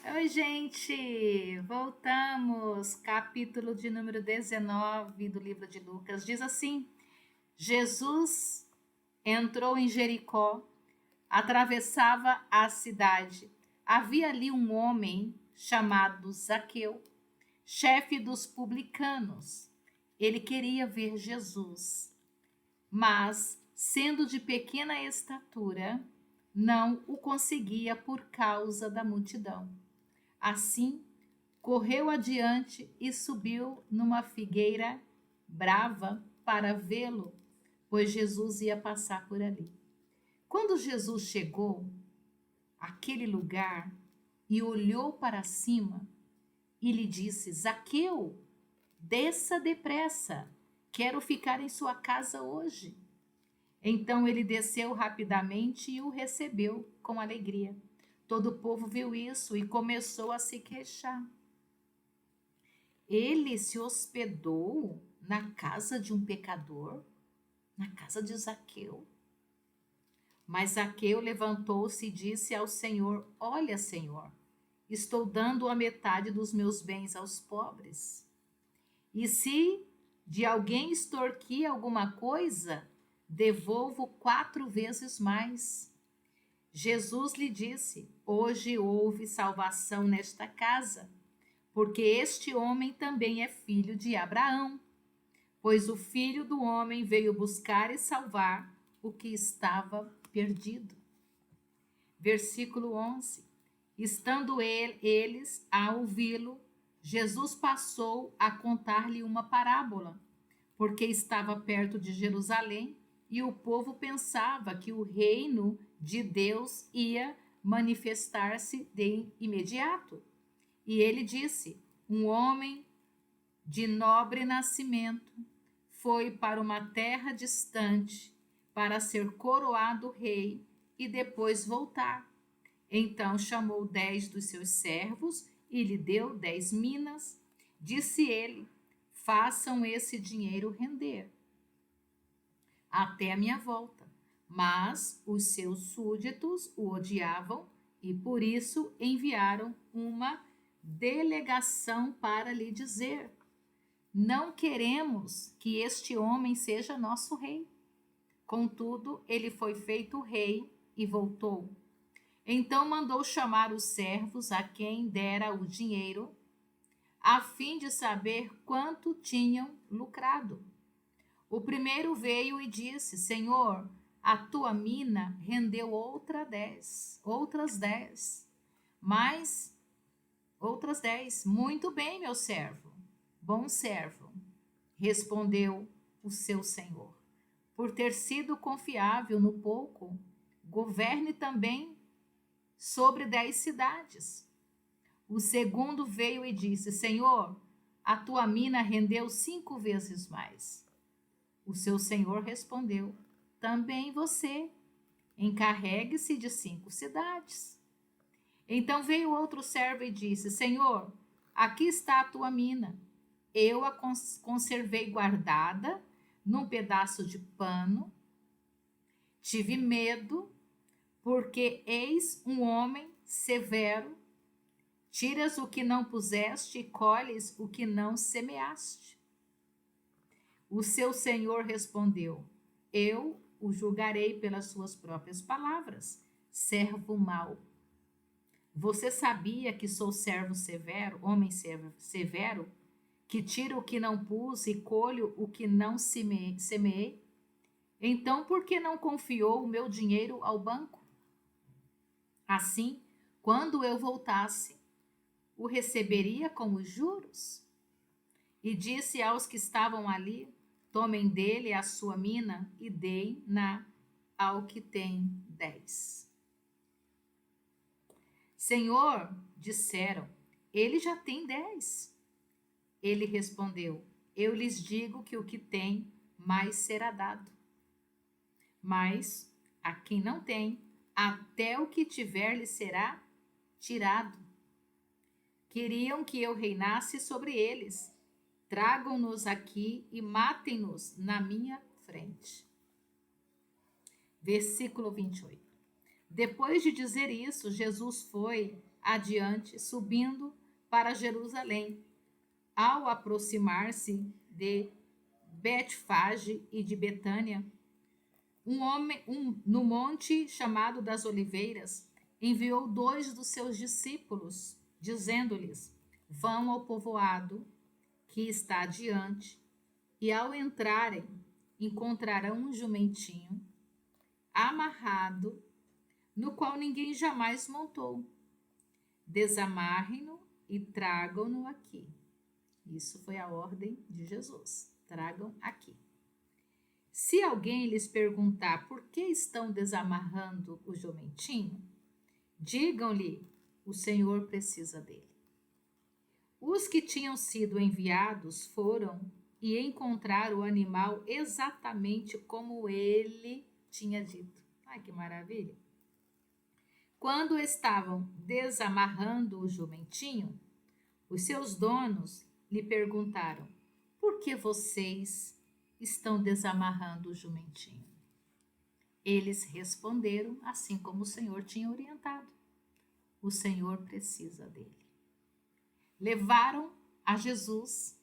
Oi, gente! Voltamos. Capítulo de número 19 do livro de Lucas. Diz assim: Jesus entrou em Jericó, atravessava a cidade. Havia ali um homem chamado Zaqueu, chefe dos publicanos. Ele queria ver Jesus, mas, sendo de pequena estatura, não o conseguia por causa da multidão. Assim, correu adiante e subiu numa figueira brava para vê-lo, pois Jesus ia passar por ali. Quando Jesus chegou àquele lugar e olhou para cima e lhe disse: Zaqueu, desça depressa, quero ficar em sua casa hoje. Então ele desceu rapidamente e o recebeu com alegria. Todo o povo viu isso e começou a se queixar. Ele se hospedou na casa de um pecador, na casa de Zaqueu. Mas Zaqueu levantou-se e disse ao Senhor: Olha, Senhor, estou dando a metade dos meus bens aos pobres. E se de alguém extorquir alguma coisa, devolvo 4 vezes mais. Jesus lhe disse: Hoje houve salvação nesta casa, porque este homem também é filho de Abraão, pois o Filho do Homem veio buscar e salvar o que estava perdido. Versículo 11. Estando eles a ouvi-lo, Jesus passou a contar-lhe uma parábola, porque estava perto de Jerusalém e o povo pensava que o reino de Deus ia manifestar-se de imediato. E ele disse: Um homem de nobre nascimento foi para uma terra distante para ser coroado rei e depois voltar. Então chamou 10 dos seus servos e lhe deu 10 minas. Disse ele: Façam esse dinheiro render até a minha volta. Mas os seus súditos o odiavam e por isso enviaram uma delegação para lhe dizer: Não queremos que este homem seja nosso rei. Contudo, ele foi feito rei e voltou. Então mandou chamar os servos a quem dera o dinheiro, a fim de saber quanto tinham lucrado. O primeiro veio e disse: Senhor, a tua mina rendeu outras 10, mais outras 10. Muito bem, meu servo, bom servo, respondeu o seu senhor. Por ter sido confiável no pouco, governe também sobre 10 cidades. O segundo veio e disse: Senhor, a tua mina rendeu 5 vezes mais. O seu senhor respondeu: Também você, encarregue-se de 5 cidades. Então veio outro servo e disse: Senhor, aqui está a tua mina. Eu a conservei guardada num pedaço de pano. Tive medo, porque eis um homem severo. Tiras o que não puseste e colhes o que não semeaste. O seu senhor respondeu: Eu o julgarei pelas suas próprias palavras, servo mau. Você sabia que sou servo severo, homem severo, que tiro o que não pus e colho o que não semeei? Então, por que não confiou o meu dinheiro ao banco? Assim, quando eu voltasse, o receberia com os juros? E disse aos que estavam ali: Tomem dele a sua mina e deem-na ao que tem 10. Senhor, disseram, ele já tem 10. Ele respondeu: Eu lhes digo que o que tem, mais será dado. Mas a quem não tem, até o que tiver lhe será tirado. Queriam que eu reinasse sobre eles. Tragam-nos aqui e matem-nos na minha frente. Versículo 28. Depois de dizer isso, Jesus foi adiante, subindo para Jerusalém. Ao aproximar-se de Betfage e de Betânia, no monte chamado das Oliveiras, enviou 2 dos seus discípulos, dizendo-lhes: Vão ao povoado que está adiante, e ao entrarem, encontrarão um jumentinho amarrado, no qual ninguém jamais montou. Desamarrem-no e tragam-no aqui. Isso foi a ordem de Jesus. Tragam aqui. Se alguém lhes perguntar por que estão desamarrando o jumentinho, digam-lhe: o Senhor precisa dele. Os que tinham sido enviados foram e encontraram o animal exatamente como ele tinha dito. Ai, que maravilha! Quando estavam desamarrando o jumentinho, os seus donos lhe perguntaram: por que vocês estão desamarrando o jumentinho? Eles responderam assim como o Senhor tinha orientado: o Senhor precisa dele. Levaram a Jesus,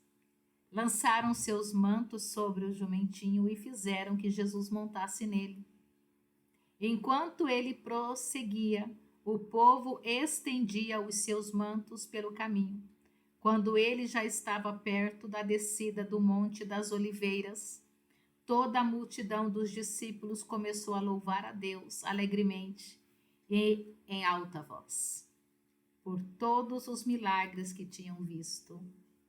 lançaram seus mantos sobre o jumentinho e fizeram que Jesus montasse nele. Enquanto ele prosseguia, o povo estendia os seus mantos pelo caminho. Quando ele já estava perto da descida do Monte das Oliveiras, toda a multidão dos discípulos começou a louvar a Deus alegremente e em alta voz. Por todos os milagres que tinham visto,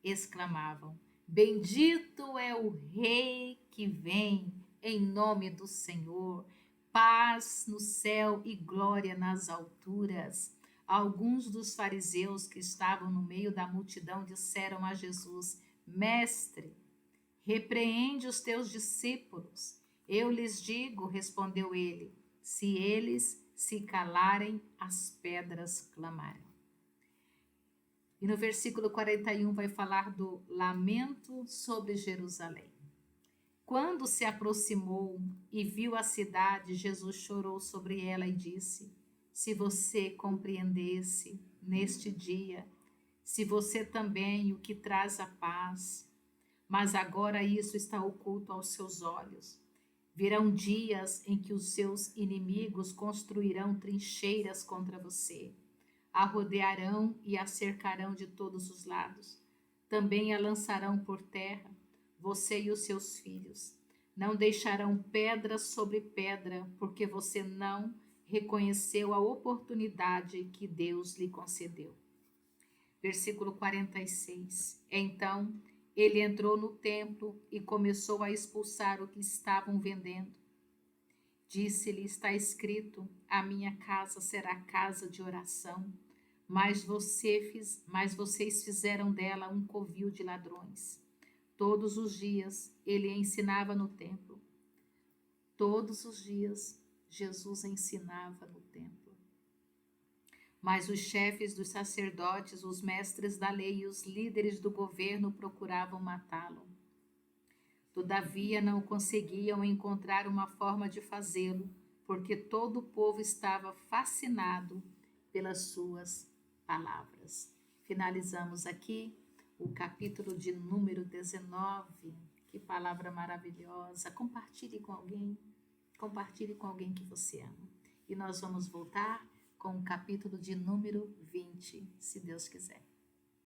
exclamavam: Bendito é o Rei que vem em nome do Senhor, paz no céu e glória nas alturas. Alguns dos fariseus que estavam no meio da multidão disseram a Jesus: Mestre, repreende os teus discípulos. Eu lhes digo, respondeu ele, se eles se calarem, as pedras clamarão. E no versículo 41 vai falar do lamento sobre Jerusalém. Quando se aproximou e viu a cidade, Jesus chorou sobre ela e disse: se você compreendesse neste dia, se você também o que traz a paz, mas agora isso está oculto aos seus olhos. Virão dias em que os seus inimigos construirão trincheiras contra você, a rodearão e a cercarão de todos os lados. Também a lançarão por terra, você e os seus filhos. Não deixarão pedra sobre pedra, porque você não reconheceu a oportunidade que Deus lhe concedeu. Versículo 46. Então ele entrou no templo e começou a expulsar o que estavam vendendo. Disse-lhe: está escrito, a minha casa será casa de oração, mas vocês fizeram dela um covil de ladrões. Todos os dias ele ensinava no templo. Todos os dias Jesus ensinava no templo. Mas os chefes dos sacerdotes, os mestres da lei e os líderes do governo procuravam matá-lo. Todavia não conseguiam encontrar uma forma de fazê-lo, porque todo o povo estava fascinado pelas suas palavras. Finalizamos aqui o capítulo de número 19. Que palavra maravilhosa. Compartilhe com alguém que você ama. E nós vamos voltar com o capítulo de número 20, se Deus quiser.